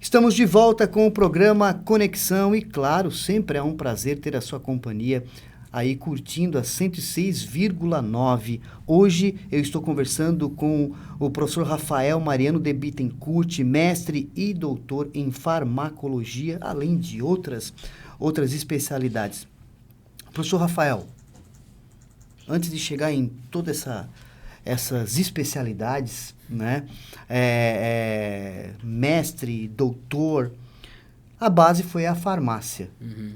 Estamos de volta com o programa Conexão e, claro, sempre é um prazer ter a sua companhia aí curtindo a 106,9. Hoje eu estou conversando com o professor Rafael Mariano de Bittencourt, mestre e doutor em farmacologia, além de outras especialidades. Professor Rafael, antes de chegar em todas essas especialidades, né? Mestre, doutor, a base foi a farmácia. Uhum.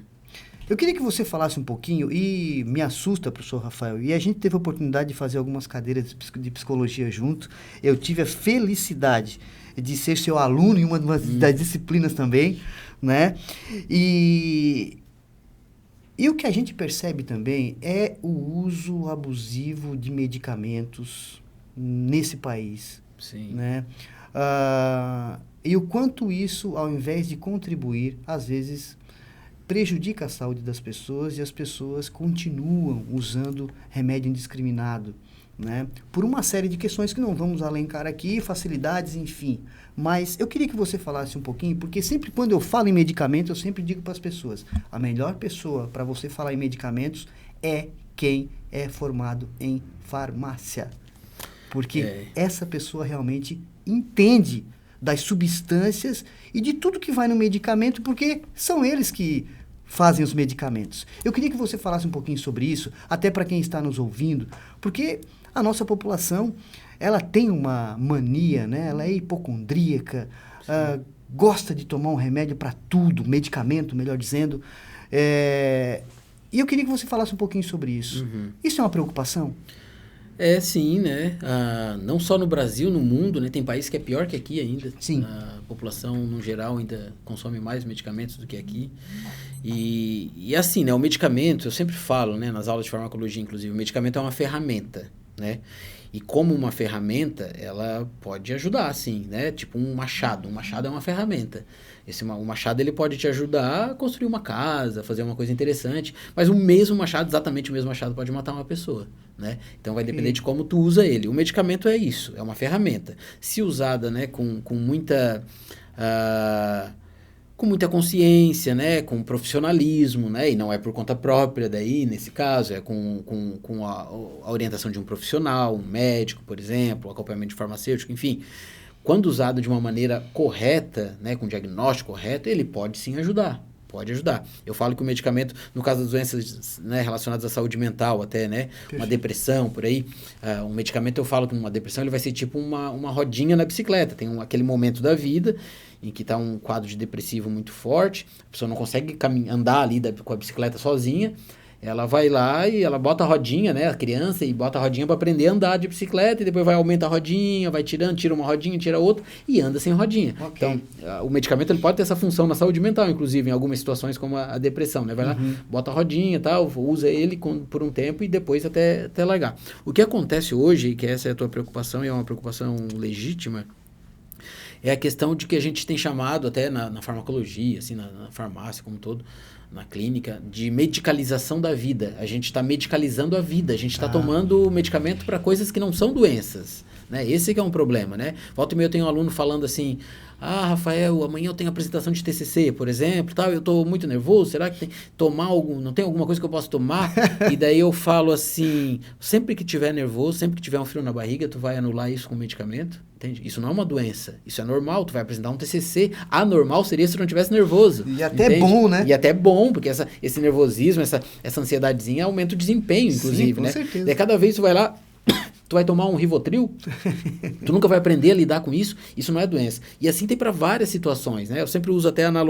Eu queria que você falasse um pouquinho, e me assusta, professor Rafael, e a gente teve a oportunidade de fazer algumas cadeiras de psicologia junto. Eu tive a felicidade de ser seu aluno em uma das disciplinas também, né? E o que a gente percebe também é o uso abusivo de medicamentos nesse país. Sim. Né? E o quanto isso, ao invés de contribuir, às vezes prejudica a saúde das pessoas e as pessoas continuam usando remédio indiscriminado, né? Por uma série de questões que não vamos alencar aqui, facilidades, enfim. Mas eu queria que você falasse um pouquinho, porque sempre quando eu falo em medicamento, eu sempre digo para as pessoas, a melhor pessoa para você falar em medicamentos é quem é formado em farmácia. Porque essa pessoa realmente entende das substâncias e de tudo que vai no medicamento, porque são eles que fazem os medicamentos. Eu queria que você falasse um pouquinho sobre isso, até para quem está nos ouvindo, porque a nossa população, ela tem uma mania, né? Ela é hipocondríaca, gosta de tomar um remédio para tudo, medicamento, melhor dizendo. E eu queria que você falasse um pouquinho sobre isso. Uhum. Isso é uma preocupação? Sim, né? Não só no Brasil, no mundo, né? Tem país que é pior que aqui ainda. Sim. A população, no geral, ainda consome mais medicamentos do que aqui. E assim, né? O medicamento, eu sempre falo, né? Nas aulas de farmacologia, inclusive, o medicamento é uma ferramenta, né? E como uma ferramenta, ela pode ajudar, sim, né? Tipo um machado. Um machado é uma ferramenta. O machado, ele pode te ajudar a construir uma casa, fazer uma coisa interessante. Mas o mesmo machado, exatamente o mesmo machado, pode matar uma pessoa, né? Então, vai depender de como tu usa ele. O medicamento é isso, é uma ferramenta. Se usada, né, com muita consciência, né, com profissionalismo, né, e não é por conta própria daí, nesse caso, é com a orientação de um profissional, um médico, por exemplo, acompanhamento de farmacêutico, enfim. Quando usado de uma maneira correta, né, com diagnóstico correto, ele pode sim ajudar. Pode ajudar. Eu falo que o medicamento, no caso das doenças, né, relacionadas à saúde mental até, né? Perfeito. Uma depressão, por aí. Um medicamento, eu falo que uma depressão, ele vai ser tipo uma rodinha na bicicleta. Tem aquele momento da vida em que está um quadro de depressivo muito forte. A pessoa não consegue andar ali com a bicicleta sozinha. Ela vai lá e ela bota a rodinha, né? A criança, e bota a rodinha para aprender a andar de bicicleta, e depois vai aumentar a rodinha, vai tirando, tira uma rodinha, tira outra, e anda sem rodinha. Okay. Então, o medicamento, ele pode ter essa função na saúde mental, inclusive, em algumas situações como a depressão, né? Vai lá, bota a rodinha e tal, usa ele por um tempo e depois até largar. O que acontece hoje, e que essa é a tua preocupação, e é uma preocupação legítima, é a questão de que a gente tem chamado até na farmacologia, assim, na farmácia como um todo, na clínica, de medicalização da vida. A gente está medicalizando a vida, a gente está tomando medicamento para coisas que não são doenças, né? Esse que é um problema, né? Volta e meia eu tenho um aluno falando assim, Rafael, amanhã eu tenho apresentação de TCC, por exemplo, tal, eu estou muito nervoso, será que não tem alguma coisa que eu possa tomar? E daí eu falo assim, sempre que tiver nervoso, sempre que tiver um frio na barriga, tu vai anular isso com medicamento, entende? Isso não é uma doença, isso é normal, tu vai apresentar um TCC, anormal seria se tu não tivesse nervoso. E até entende? Bom, né? E até bom, porque esse nervosismo, essa ansiedadezinha aumenta o desempenho, inclusive, sim, com né? Certeza. Daí cada vez tu vai lá, tu vai tomar um Rivotril, tu nunca vai aprender a lidar com isso não é doença. E assim tem para várias situações, né? Eu sempre uso até uma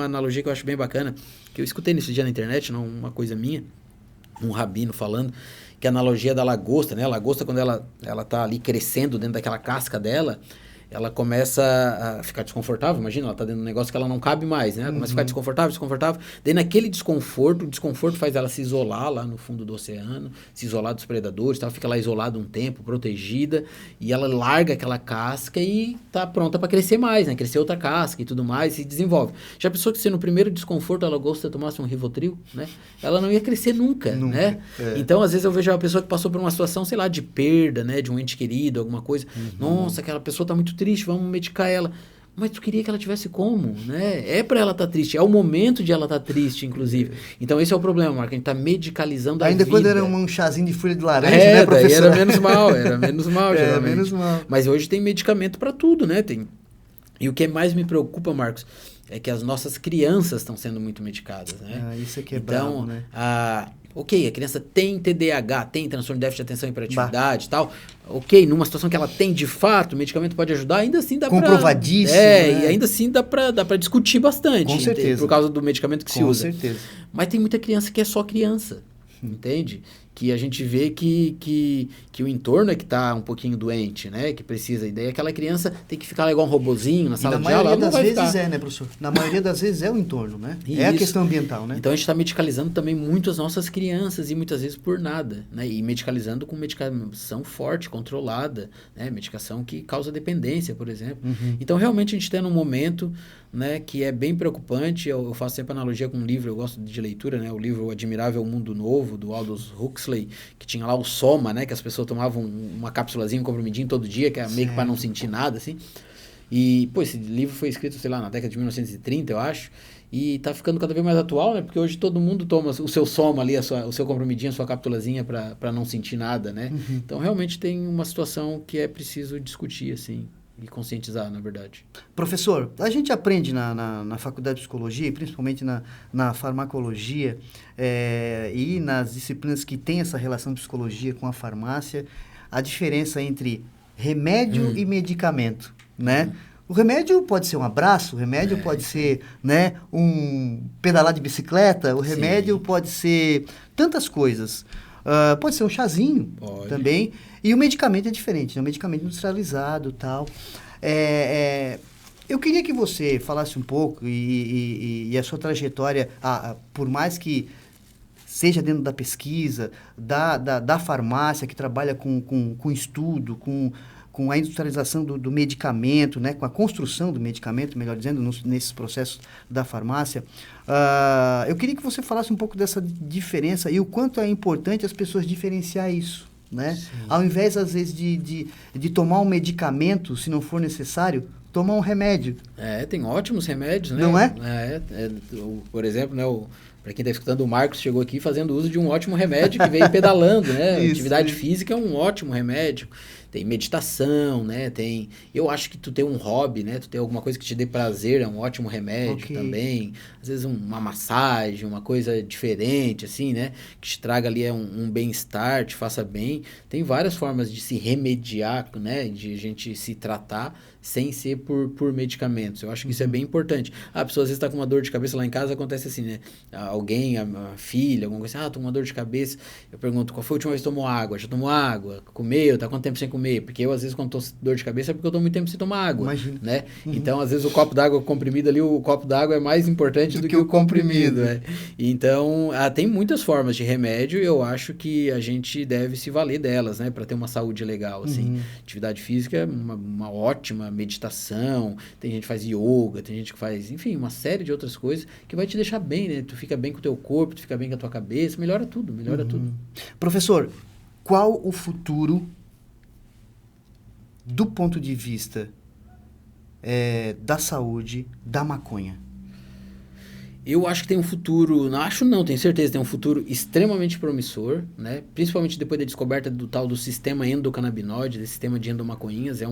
analogia que eu acho bem bacana, que eu escutei nesse dia na internet, não uma coisa minha, um rabino falando, que é a analogia da lagosta, né? A lagosta, quando ela tá ali crescendo dentro daquela casca dela, ela começa a ficar desconfortável, imagina, ela tá dentro de um negócio que ela não cabe mais, né? Ela começa a ficar desconfortável, daí naquele desconforto, o desconforto faz ela se isolar lá no fundo do oceano, se isolar dos predadores, ela fica lá isolada um tempo, protegida, e ela larga aquela casca e tá pronta para crescer mais, né? Crescer outra casca e tudo mais, e se desenvolve. Já pensou que se no primeiro desconforto ela gosta de tomasse um Rivotril, né? Ela não ia crescer nunca. Né? Então, às vezes eu vejo uma pessoa que passou por uma situação, sei lá, de perda, né? De um ente querido, alguma coisa. Nossa, aquela pessoa tá muito triste, vamos medicar ela. Mas tu queria que ela tivesse como, né? É para ela estar triste, é o momento de ela estar triste, inclusive. Então esse é o problema, Marco, a gente tá medicalizando a vida. Ainda quando era um chazinho de folha de laranja, né, né, professor? Daí era menos mal, geralmente. Era menos mal. Mas hoje tem medicamento para tudo, né? E o que mais me preocupa, Marcos, é que as nossas crianças estão sendo muito medicadas, né? Isso aqui é bravo, né? Ok, a criança tem TDAH, tem transtorno de déficit de atenção e hiperatividade e tal. Ok, numa situação que ela tem de fato, o medicamento pode ajudar, ainda assim dá para... Comprovadíssimo, né? E ainda assim dá para discutir bastante. Com certeza. Por causa do medicamento que se usa. Com certeza. Mas tem muita criança que é só criança, entende? Que a gente vê que o entorno é que está um pouquinho doente, né? Que precisa. E daí aquela criança tem que ficar lá igual um robozinho na sala de aula. Na maioria das vezes né, professor? Na maioria das vezes é o entorno, né? Isso. É a questão ambiental, né? Então a gente está medicalizando também muito as nossas crianças e muitas vezes por nada, né? E medicalizando com medicação forte, controlada, né? Medicação que causa dependência, por exemplo. Então realmente a gente está num momento, né, que é bem preocupante. Eu faço sempre analogia com um livro, eu gosto de leitura, né? O livro O Admirável Mundo Novo, do Aldous Huxley, que tinha lá o Soma, né? Que as pessoas tomavam uma cápsulazinha, um comprimidinho todo dia, que é meio que para não sentir nada, assim. E, pô, esse livro foi escrito, sei lá, na década de 1930, eu acho, e tá ficando cada vez mais atual, né? Porque hoje todo mundo toma o seu Soma ali, o seu comprimidinho, a sua cápsulazinha para não sentir nada, né? Então, realmente tem uma situação que é preciso discutir, assim, e conscientizar, na verdade. Professor, a gente aprende na faculdade de psicologia, principalmente na farmacologia, e nas disciplinas que têm essa relação de psicologia com a farmácia, a diferença entre remédio e medicamento, né? O remédio pode ser um abraço, o remédio pode ser, né, um pedalar de bicicleta, o remédio pode ser tantas coisas. Pode ser um chazinho também. E o medicamento é diferente, né? O medicamento industrializado e tal. Eu queria que você falasse um pouco e a sua trajetória, por mais que seja dentro da pesquisa, da farmácia, que trabalha com estudo, com a industrialização do medicamento, né, com a construção do medicamento, melhor dizendo, nesses processos da farmácia. Eu queria que você falasse um pouco dessa diferença e o quanto é importante as pessoas diferenciar isso, né? Ao invés, às vezes, de tomar um medicamento, se não for necessário, tomar um remédio. Tem ótimos remédios, né? Não é? Por exemplo, né, para quem está escutando, o Marcos chegou aqui fazendo uso de um ótimo remédio que veio pedalando, né? Isso, Atividade física é um ótimo remédio. Tem meditação, né? Eu acho que tu ter um hobby, né? Tu ter alguma coisa que te dê prazer é um ótimo remédio também. Às vezes uma massagem, uma coisa diferente, assim, né? Que te traga ali um bem-estar, te faça bem. Tem várias formas de se remediar, né? De a gente se tratar sem ser por medicamentos. Eu acho que isso é bem importante. A pessoa às vezes está com uma dor de cabeça lá em casa, acontece assim, né? Alguém, a filha, alguma coisa assim, tô com uma dor de cabeça. Eu pergunto, qual foi a última vez que tomou água? Já tomou água? Comeu? Tá quanto tempo sem comer? Porque eu, às vezes, quando tô com dor de cabeça, é porque eu tô muito tempo sem tomar água. Imagina. Né? Então, às vezes, o copo d'água comprimido ali, o copo d'água é mais importante do que o comprimido. Né? Então, tem muitas formas de remédio e eu acho que a gente deve se valer delas, né? Para ter uma saúde legal, assim. Atividade física é uma ótima meditação, tem gente que faz yoga, tem gente que faz, enfim, uma série de outras coisas que vai te deixar bem, né? Tu fica bem com o teu corpo, tu fica bem com a tua cabeça, melhora tudo. Professor, qual o futuro do ponto de vista da saúde da maconha? Eu acho que tem um futuro, tenho certeza, tem um futuro extremamente promissor, né? Principalmente depois da descoberta do tal do sistema endocannabinoide, desse sistema de endomaconhinhas, é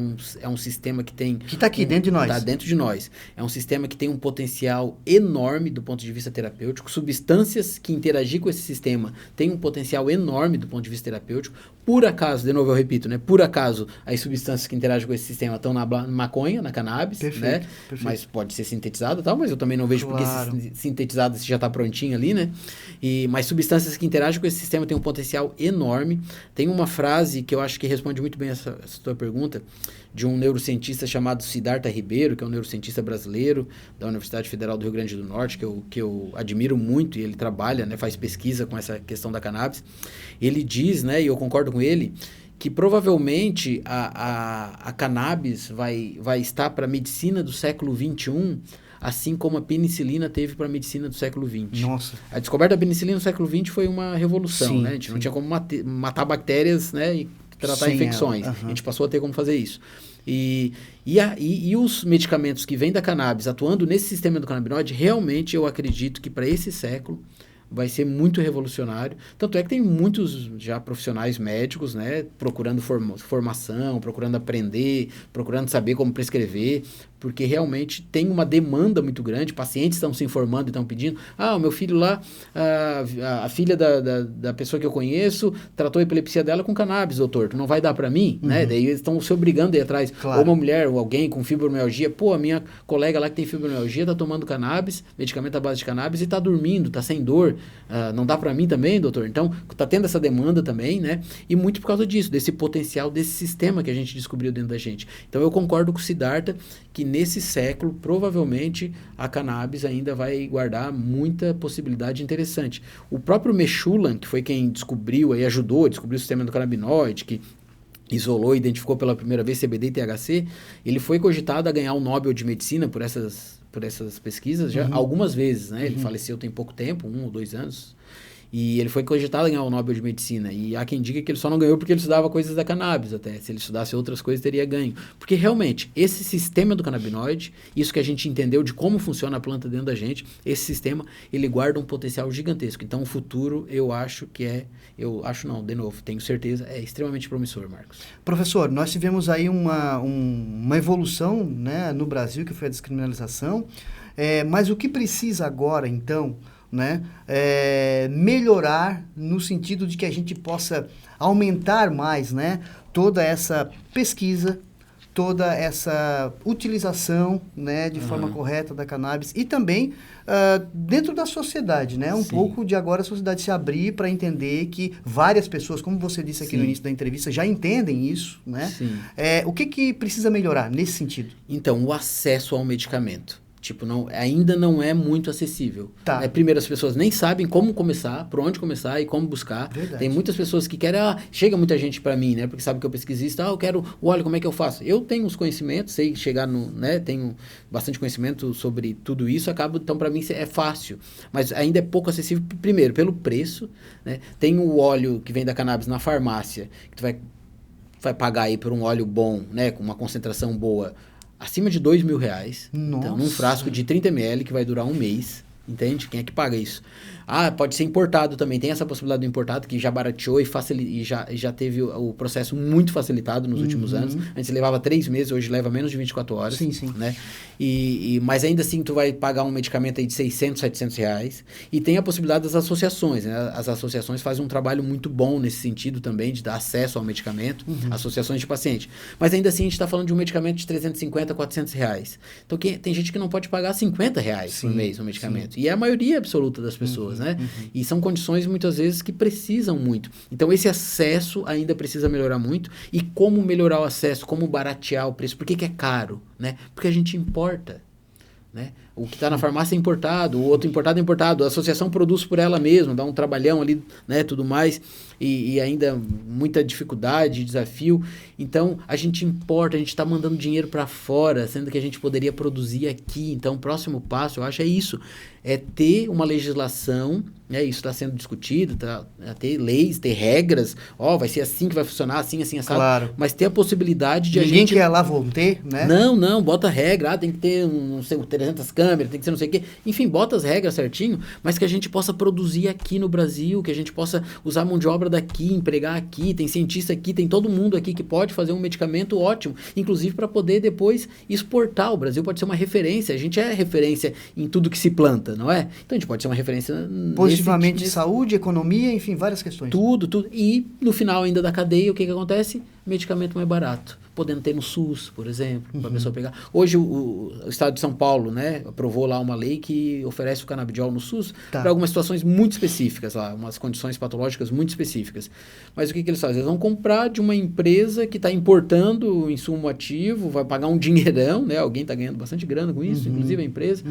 um sistema que tem... Que está aqui dentro de nós. Está dentro de nós. É um sistema que tem um potencial enorme do ponto de vista terapêutico, substâncias que interagir com esse sistema têm um potencial enorme do ponto de vista terapêutico. Por acaso, de novo eu repito, né? Por acaso, as substâncias que interagem com esse sistema estão na maconha, na cannabis, né? Perfeito. Mas pode ser sintetizado e tal, mas eu também não vejo porque sintetizado se já está prontinho ali, né? Mas substâncias que interagem com esse sistema têm um potencial enorme. Tem uma frase que eu acho que responde muito bem essa tua pergunta, de um neurocientista chamado Siddhartha Ribeiro, que é um neurocientista brasileiro da Universidade Federal do Rio Grande do Norte, que eu admiro muito, e ele trabalha, né, faz pesquisa com essa questão da cannabis. Ele diz, né, e eu concordo com ele, que provavelmente a cannabis vai estar para a medicina do século XXI, assim como a penicilina teve para a medicina do século XX. Nossa. A descoberta da penicilina no século XX foi uma revolução, né? A gente não tinha como matar bactérias, né, e tratar infecções. A gente passou a ter como fazer isso. E os medicamentos que vêm da cannabis atuando nesse sistema endocannabinoide, realmente eu acredito que para esse século vai ser muito revolucionário. Tanto é que tem muitos já profissionais médicos, né, procurando formação, procurando aprender, procurando saber como prescrever, porque realmente tem uma demanda muito grande, pacientes estão se informando e estão pedindo, o meu filho lá, a filha da pessoa que eu conheço, tratou a epilepsia dela com cannabis, doutor, tu não vai dar para mim? Né? Daí eles estão se obrigando a ir atrás. Claro. Ou uma mulher, ou alguém com fibromialgia, a minha colega lá que tem fibromialgia está tomando cannabis, medicamento à base de cannabis e está dormindo, está sem dor, não dá para mim também, doutor? Então, está tendo essa demanda também, né? E muito por causa disso, desse potencial, desse sistema que a gente descobriu dentro da gente. Então, eu concordo com o Siddhartha que nesse século, provavelmente, a cannabis ainda vai guardar muita possibilidade interessante. O próprio Meshulam, que foi quem descobriu, aí ajudou a descobrir o sistema endocannabinoide, que isolou e identificou pela primeira vez CBD e THC, ele foi cogitado a ganhar o Nobel de Medicina por essas pesquisas já algumas vezes, né? Ele faleceu tem pouco tempo, 1 ou 2 anos, e ele foi cogitado a ganhar o Nobel de Medicina, e há quem diga que ele só não ganhou porque ele estudava coisas da cannabis até, se ele estudasse outras coisas teria ganho, porque realmente esse sistema do canabinoide, isso que a gente entendeu de como funciona a planta dentro da gente, esse sistema, ele guarda um potencial gigantesco, então o futuro eu acho que de novo, tenho certeza, é extremamente promissor, Marcos. Professor, nós tivemos aí uma evolução, né, no Brasil, que foi a descriminalização, mas o que precisa agora, então, né, melhorar no sentido de que a gente possa aumentar mais, né, toda essa pesquisa, toda essa utilização, né, de forma correta da cannabis e também dentro da sociedade, né, pouco de agora a sociedade se abrir para entender que várias pessoas, como você disse aqui no início da entrevista, já entendem isso, né? O que precisa melhorar nesse sentido? Então, o acesso ao medicamento. Ainda não é muito acessível. Tá. Primeiro, as pessoas nem sabem como começar, por onde começar e como buscar. Verdade. Tem muitas pessoas que querem... chega muita gente para mim, né? Porque sabe que eu pesquisista. Eu quero... Olha, como é que eu faço? Eu tenho os conhecimentos, sei chegar no... né? Tenho bastante conhecimento sobre tudo isso. Então, para mim, é fácil. Mas ainda é pouco acessível, primeiro, pelo preço. Né? Tem o óleo que vem da cannabis na farmácia, que tu vai pagar aí por um óleo bom, né? Com uma concentração boa, acima de R$2.000. Nossa. Então, num frasco de 30 ml que vai durar 1 mês. Entende? Quem é que paga isso? Pode ser importado também. Tem essa possibilidade do importado que já barateou e já teve o processo muito facilitado nos últimos anos. Antes levava 3 meses, hoje leva menos de 24 horas. Sim. Né? Mas ainda assim tu vai pagar um medicamento aí de R$600, R$700. E tem a possibilidade das associações. Né? As associações fazem um trabalho muito bom nesse sentido também, de dar acesso ao medicamento. Associações de paciente. Mas ainda assim a gente está falando de um medicamento de R$350, R$400. Então tem gente que não pode pagar R$50 por mês no medicamento. Sim. E é a maioria absoluta das pessoas, né? E são condições, muitas vezes, que precisam muito. Então, esse acesso ainda precisa melhorar muito. E como melhorar o acesso? Como baratear o preço? Por que é caro? Né? Porque a gente importa. Né? O que está na farmácia é importado, o outro importado é importado. A associação produz por ela mesma, dá um trabalhão ali, né? Tudo mais. E ainda muita dificuldade, desafio. Então, a gente importa, a gente está mandando dinheiro para fora, sendo que a gente poderia produzir aqui. Então, o próximo passo, eu acho, é isso. É ter uma legislação, isso está sendo discutido, ter leis, ter regras. Vai ser assim que vai funcionar, assim, assado. Claro. Mas ter a possibilidade de Ninguém quer lá vão ter, né? Não, bota regra. Tem que ter, não sei, 300 câmeras, tem que ser não sei o quê. Enfim, bota as regras certinho, mas que a gente possa produzir aqui no Brasil, que a gente possa usar mão de obra daqui, empregar aqui, tem cientista aqui, tem todo mundo aqui que pode fazer um medicamento ótimo, inclusive para poder depois exportar. O Brasil pode ser uma referência, a gente é referência em tudo que se planta, não é? Então a gente pode ser uma referência positivamente de saúde, economia, enfim, várias questões. Tudo. E no final ainda da cadeia, o que acontece? Medicamento mais barato. Podendo ter no SUS, por exemplo, para a pessoa pegar. Hoje o Estado de São Paulo, né, aprovou lá uma lei que oferece o canabidiol no SUS para algumas situações muito específicas, lá, umas condições patológicas muito específicas. Mas o que eles fazem? Eles vão comprar de uma empresa que está importando o insumo ativo, vai pagar um dinheirão, né? Alguém está ganhando bastante grana com isso, inclusive a empresa.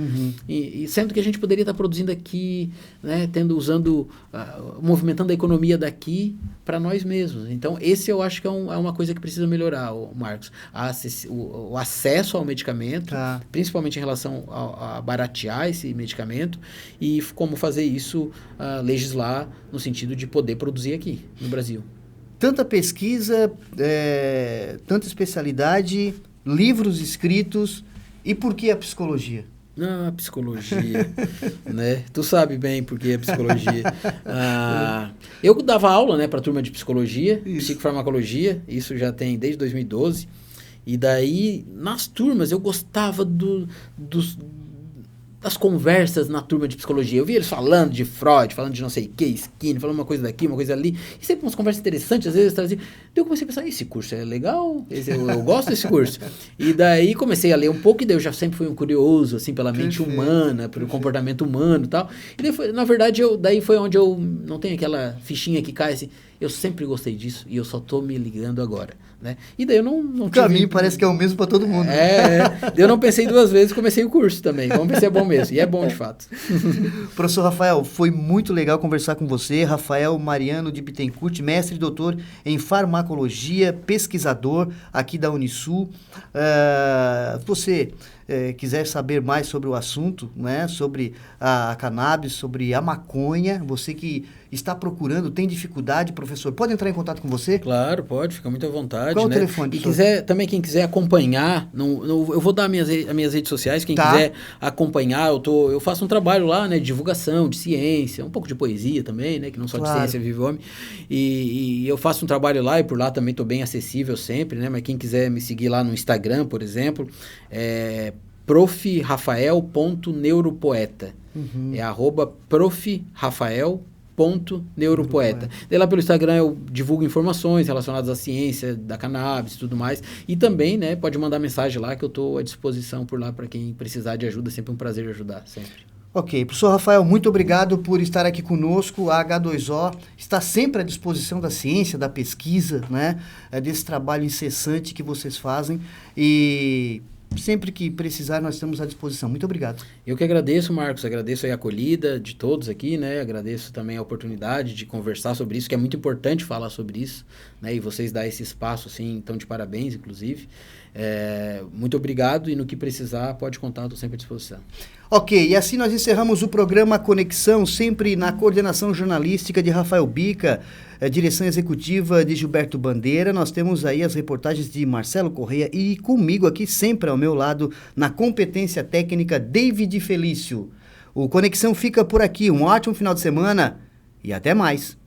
E sendo que a gente poderia estar produzindo aqui, né, movimentando a economia daqui para nós mesmos. Então, esse eu acho que é uma coisa que precisa melhorar, Marcos. O acesso ao medicamento, principalmente em relação a baratear esse medicamento e como fazer isso, legislar no sentido de poder produzir aqui no Brasil. tanta pesquisa, tanta especialidade, livros escritos, e por que a psicologia? A psicologia, né? Tu sabe bem por que a psicologia. Eu dava aula, né, para a turma de psicologia, psicofarmacologia, isso já tem desde 2012. E daí, nas turmas, eu gostava das conversas na turma de psicologia. Eu via eles falando de Freud, falando de não sei o que, Skinner, falando uma coisa daqui, uma coisa ali. E sempre umas conversas interessantes, às vezes trazia. Daí eu comecei a pensar, esse curso é legal, eu gosto desse curso. E daí comecei a ler um pouco, e daí eu já sempre fui um curioso, assim, pela mente humana, pelo comportamento humano e tal. E daí foi, na verdade, daí foi onde eu não tenho aquela fichinha que cai assim, eu sempre gostei disso e eu só tô me ligando agora, né? E daí eu não O caminho parece que é o mesmo para todo mundo. Eu não pensei duas vezes, comecei o curso também. Vamos ver se é bom mesmo. E é bom, de fato. Professor Rafael, foi muito legal conversar com você. Rafael Mariano de Bittencourt, mestre e doutor em farmacologia, pesquisador aqui da Unisul. Você quiser saber mais sobre o assunto, né, sobre a cannabis, sobre a maconha, você que está procurando, tem dificuldade, professor, pode entrar em contato com você? Claro, pode, fica muito à vontade. Qual né? o telefone? E também quem quiser acompanhar, eu vou dar as minhas redes sociais, quem quiser acompanhar, eu faço um trabalho lá, né, de divulgação, de ciência, um pouco de poesia também, né, que não só de ciência vive homem, e eu faço um trabalho lá, e por lá também estou bem acessível sempre, né, mas quem quiser me seguir lá no Instagram, por exemplo, profrafael.neuropoeta. É @profrafael.neuropoeta. Daí lá pelo Instagram eu divulgo informações relacionadas à ciência da cannabis e tudo mais. E também, né, pode mandar mensagem lá que eu estou à disposição por lá para quem precisar de ajuda. Sempre um prazer ajudar, sempre. Ok, professor Rafael, muito obrigado por estar aqui conosco. A H2O está sempre à disposição da ciência, da pesquisa, né, desse trabalho incessante que vocês fazem, e sempre que precisar, nós estamos à disposição. Muito obrigado. Eu que agradeço, Marcos. Agradeço aí a acolhida de todos aqui, né? Agradeço também a oportunidade de conversar sobre isso, que é muito importante falar sobre isso, né? E vocês dar esse espaço, assim, então de parabéns, inclusive. Muito obrigado, e no que precisar, pode contar, estou sempre à disposição. Ok, e assim nós encerramos o programa Conexão, sempre na coordenação jornalística de Rafael Bica, direção executiva de Gilberto Bandeira. Nós temos aí as reportagens de Marcelo Correia e comigo aqui, sempre ao meu lado, na competência técnica, David Felício. O Conexão fica por aqui. Um ótimo final de semana e até mais.